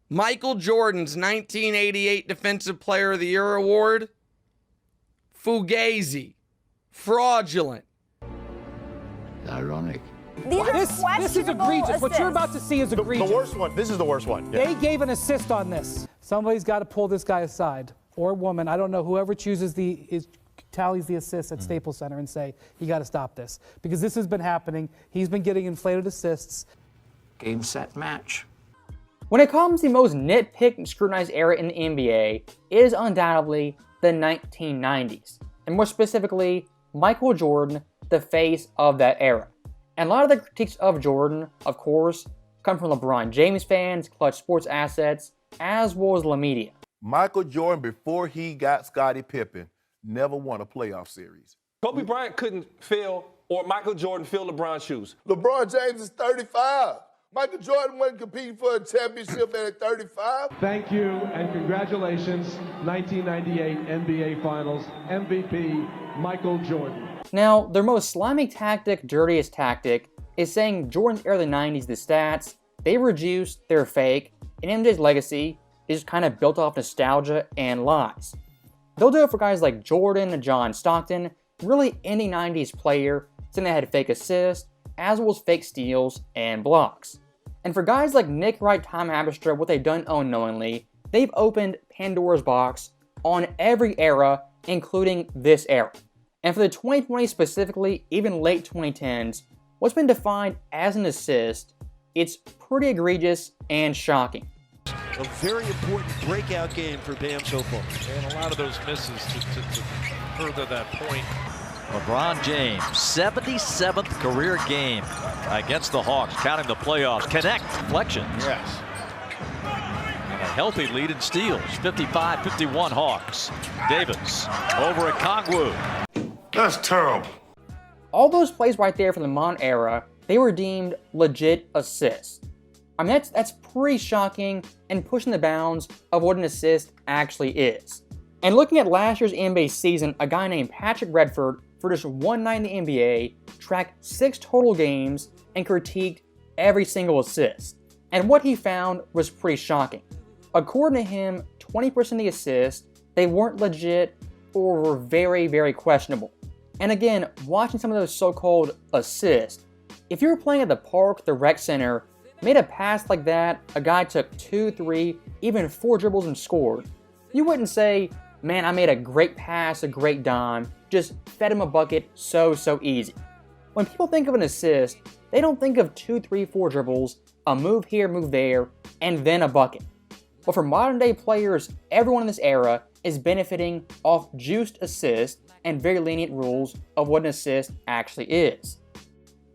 Michael Jordan's 1988 Defensive Player of the Year award? Fugazi. Fraudulent. Ironic. This is egregious. What you're about to see is egregious. The worst one. This is the worst one. Yeah. They gave an assist on this. Somebody's got to pull this guy aside, or woman. I don't know. Whoever chooses tallies the assists at Staples Center and say, you got to stop this. Because this has been happening. He's been getting inflated assists. Game, set, match. When it comes to the most nitpicked and scrutinized era in the NBA, it is undoubtedly the 1990s. And more specifically, Michael Jordan, the face of that era. And a lot of the critiques of Jordan, of course, come from LeBron James fans, Clutch Sports Assets, as well as the media. Michael Jordan, before he got Scottie Pippen, never won a playoff series. Kobe Bryant couldn't fill, or Michael Jordan fill LeBron's shoes. LeBron James is 35. Michael Jordan wasn't competing for a championship at 35. Thank you and congratulations, 1998 NBA Finals MVP, Michael Jordan. Now, their most slimy tactic, dirtiest tactic, is saying Jordan's era of the 90s, the stats, they reduced, they're fake, and MJ's legacy is kind of built off nostalgia and lies. They'll do it for guys like Jordan and John Stockton, really any 90s player, saying they had fake assists, as well as fake steals and blocks. And for guys like Nick Wright, Tom Haberstra, what they've done unknowingly, they've opened Pandora's box on every era, including this era. And for the 2020s specifically, even late 2010s, what's been defined as an assist, it's pretty egregious and shocking. A very important breakout game for Bam so far. And a lot of those misses to further that point. LeBron James, 77th career game against the Hawks, counting the playoffs. Connect, deflection. Yes. And a healthy lead in steals, 55-51 Hawks. Davis over at Kongwu. That's terrible. All those plays right there from the modern era, they were deemed legit assists. I mean, that's pretty shocking and pushing the bounds of what an assist actually is. And looking at last year's NBA season, a guy named Patrick Redford, for just one night in the NBA, tracked 6 total games and critiqued every single assist. And what he found was pretty shocking. According to him, 20% of the assists, they weren't legit or were very, very questionable. And again, watching some of those so-called assists, if you were playing at the park, the rec center, made a pass like that, a guy took 2, 3, even 4 dribbles and scored, you wouldn't say, man, I made a great pass, a great dime, just fed him a bucket so easy. When people think of an assist, they don't think of 2, 3, 4 dribbles, a move here, move there, and then a bucket. But for modern day players, everyone in this era is benefiting off juiced assists and very lenient rules of what an assist actually is.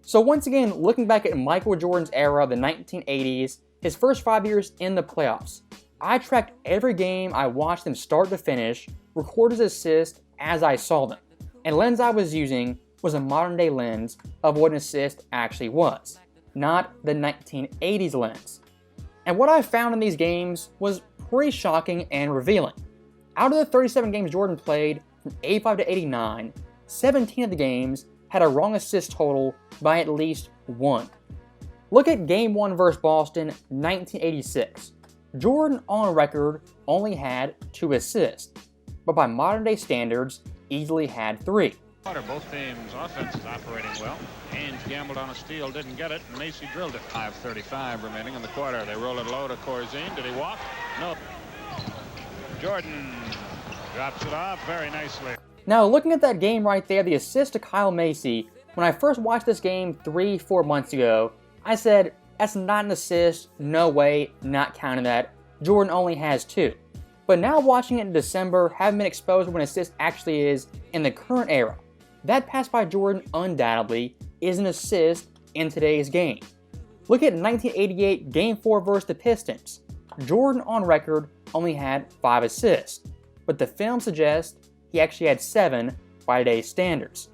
So once again, looking back at Michael Jordan's era, the 1980s, his first 5 years in the playoffs, I tracked every game, I watched them start to finish, recorded his assists as I saw them. And the lens I was using was a modern day lens of what an assist actually was, not the 1980s lens. And what I found in these games was pretty shocking and revealing. Out of the 37 games Jordan played, from 85 to 89, 17 of the games had a wrong assist total by at least 1. Look at Game 1 versus Boston, 1986. Jordan, on record, only had 2 assists, but by modern day standards, easily had 3. Both teams' offense is operating well. Haynes gambled on a steal, didn't get it, and Macy drilled it. 5:35 remaining in the quarter. They roll it low to Corzine. Did he walk? No. Jordan drops it off very nicely. Now, looking at that game right there, the assist to Kyle Macy, when I first watched this game 3-4 months ago, I said, that's not an assist, no way, not counting that. Jordan only has 2. But now watching it in December, having been exposed to what an assist actually is in the current era, that pass by Jordan undoubtedly is an assist in today's game. Look at 1988 Game 4 versus the Pistons. Jordan on record only had 5 assists, but the film suggests he actually had 7 by today's standards.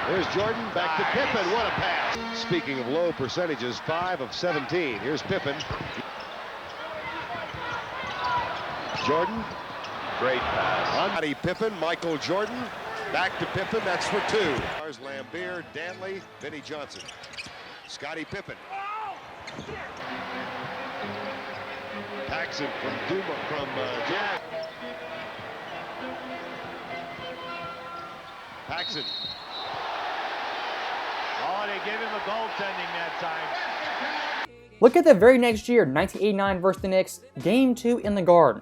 Here's Jordan, back to Pippen, what a pass. Speaking of low percentages, 5 of 17. Here's Pippen. Jordan, great pass. Scottie Pippen, Michael Jordan, back to Pippen, that's for 2. There's Lambeer, Danley, Vinnie Johnson. Scottie Pippen. Paxson from Jack. Paxson. Oh, they gave him a goaltending that time. Look at the very next year, 1989 versus the Knicks, Game 2 in the Garden.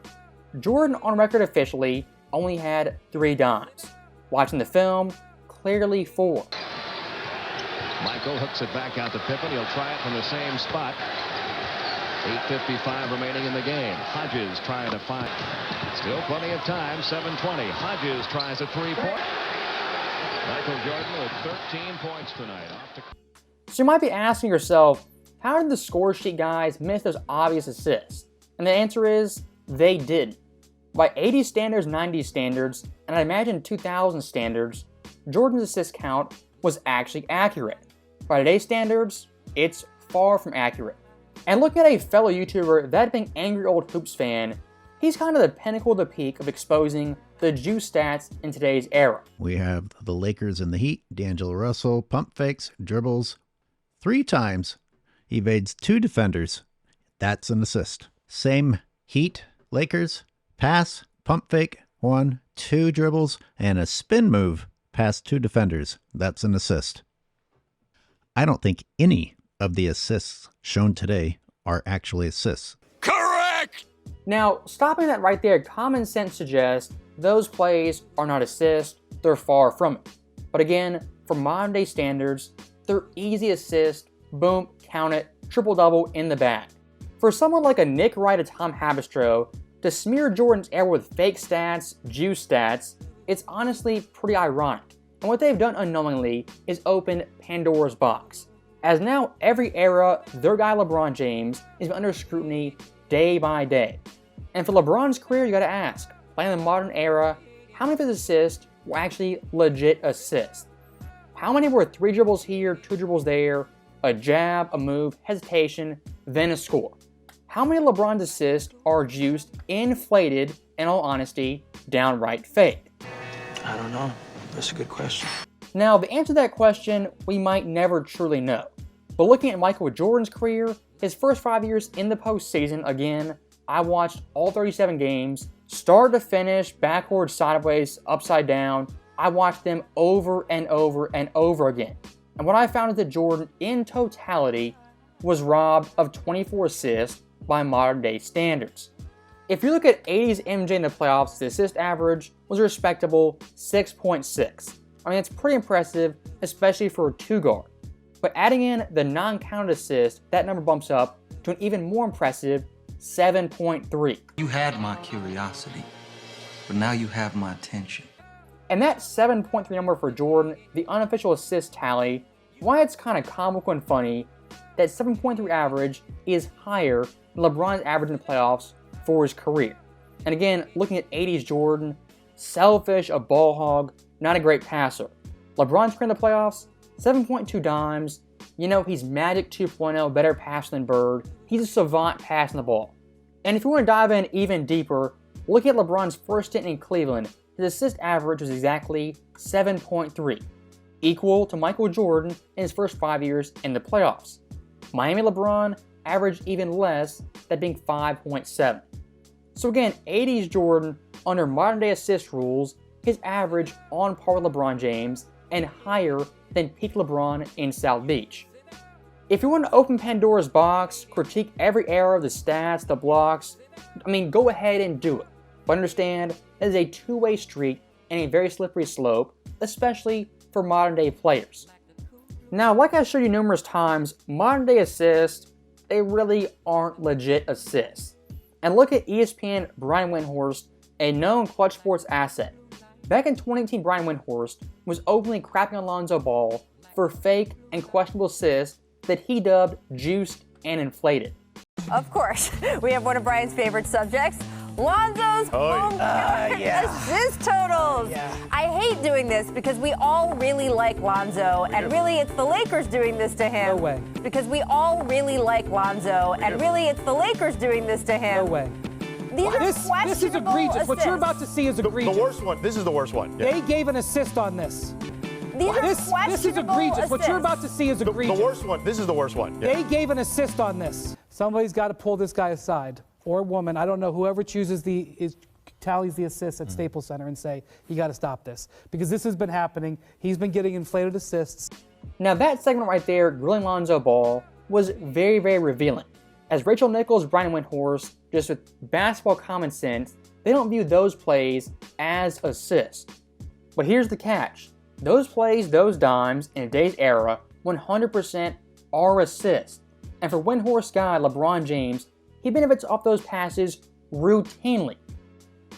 Jordan, on record officially, only had 3 dimes. Watching the film, clearly 4. Michael hooks it back out to Pippen. He'll try it from the same spot. 8:55 remaining in the game. Hodges trying to find. Still plenty of time. 7:20. Hodges tries a 3-point. Michael Jordan with 13 points tonight. So you might be asking yourself, how did the score sheet guys miss those obvious assists? And the answer is, they didn't. By 80 standards, 90 standards, and I imagine 2000 standards, Jordan's assist count was actually accurate. By today's standards, it's far from accurate. And looking at a fellow YouTuber, that being Angry Old Hoops fan, he's kind of the pinnacle of the peak of exposing the juice stats in today's era. We have the Lakers and the Heat. D'Angelo Russell pump fakes, dribbles 3 times, evades 2 defenders. That's an assist. Same Heat, Lakers, pass, pump fake, 1, 2 dribbles, and a spin move past 2 defenders. That's an assist. I don't think any of the assists shown today are actually assists. Correct! Now, stopping that right there, common sense suggests those plays are not assists, they're far from it. But again, for modern day standards, they're easy assists, boom, count it, triple-double in the bag. For someone like a Nick Wright or Tom Habistro to smear Jordan's era with fake stats, juice stats, it's honestly pretty ironic. And what they've done unknowingly is open Pandora's box. As now every era, their guy LeBron James is under scrutiny day by day. And for LeBron's career, you gotta ask, playing in the modern era, how many of his assists were actually legit assists? How many were 3 dribbles here, 2 dribbles there, a jab, a move, hesitation, then a score? How many of LeBron's assists are juiced, inflated, in all honesty, downright fake? I don't know. That's a good question. Now, the answer to that question, we might never truly know. But looking at Michael Jordan's career, his first 5 years in the postseason, again, I watched all 37 games, start to finish, backwards, sideways, upside down. I watched them over and over and over again. And what I found is that Jordan, in totality, was robbed of 24 assists by modern day standards. If you look at 80s MJ in the playoffs, the assist average was a respectable 6.6. I mean, it's pretty impressive, especially for a 2-guard. But adding in the non-counted assist, that number bumps up to an even more impressive 7.3. You had my curiosity, but now you have my attention. And that 7.3 number for Jordan, the unofficial assist tally, why it's kind of comical and funny, that 7.3 average is higher than LeBron's average in the playoffs for his career. And again, looking at 80s Jordan, selfish, a ball hog, not a great passer. LeBron's career in the playoffs, 7.2 dimes. You know, he's Magic 2.0, better passer than Bird. He's a savant passing the ball. And if you want to dive in even deeper, look at LeBron's first stint in Cleveland. His assist average was exactly 7.3, equal to Michael Jordan in his first 5 years in the playoffs. Miami LeBron averaged even less, that being 5.7. So again, 80s Jordan, under modern day assist rules, his average on par with LeBron James and higher than peak LeBron in South Beach. If you want to open Pandora's box, critique every era of the stats, the blocks, I mean, go ahead and do it. But understand, that is a two-way street and a very slippery slope, especially for modern day players. Now, like I showed you numerous times, modern day assists, they really aren't legit assists. And look at ESPN Brian Windhorst, a known Clutch Sports asset. Back in 2018, Brian Windhorst was openly crapping on Lonzo Ball for fake and questionable assists that he dubbed juiced and inflated. Of course, we have one of Brian's favorite subjects, Lonzo's assist totals. Yeah. I hate doing this because we all really like Lonzo, and really it's the Lakers doing this to him. No way. Because we all really like Lonzo, and really it's the Lakers doing this to him. No way. This is egregious. Assists. What you're about to see is egregious. The worst one. This is the worst one. Yeah. They gave an assist on this. This is egregious. What you're about to see is egregious. The worst one. This is the worst one. Yeah. They gave an assist on this. Somebody's got to pull this guy aside, or woman, I don't know, whoever chooses tallies the assists at Staples Center and say, you got to stop this. Because this has been happening. He's been getting inflated assists. Now that segment right there, grilling Lonzo Ball, was very, very revealing. As Rachel Nichols, Brian Windhorst, just with basketball common sense, they don't view those plays as assists. But here's the catch. Those plays, those dimes, in today's era, 100% are assists. And for Windhorst guy LeBron James, he benefits off those passes routinely.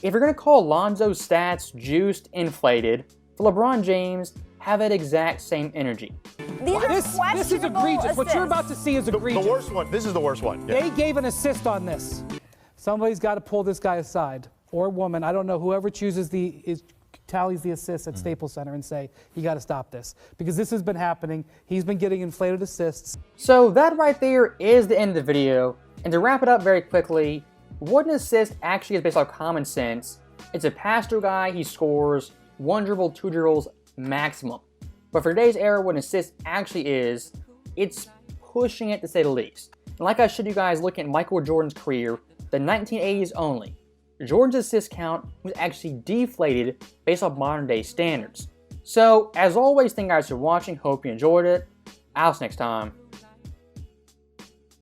If you're going to call Lonzo's stats juiced, inflated, for LeBron James, have that exact same energy. This is egregious. What you're about to see is egregious. The worst one. This is the worst one. Yeah. They gave an assist on this. Somebody's got to pull this guy aside, or woman. I don't know, whoever chooses tallies the assists at Staples Center and say, you got to stop this. Because this has been happening. He's been getting inflated assists. So that right there is the end of the video. And to wrap it up very quickly, what an assist actually is based on common sense. It's a pass-through guy, he scores 1 dribble, 2 dribbles maximum. But for today's era, what an assist actually is, it's pushing it to say the least. And like I showed you guys looking at Michael Jordan's career, the 1980s only, Jordan's assist count was actually deflated based on modern day standards. So, as always, thank you guys for watching, hope you enjoyed it. I'll see you next time.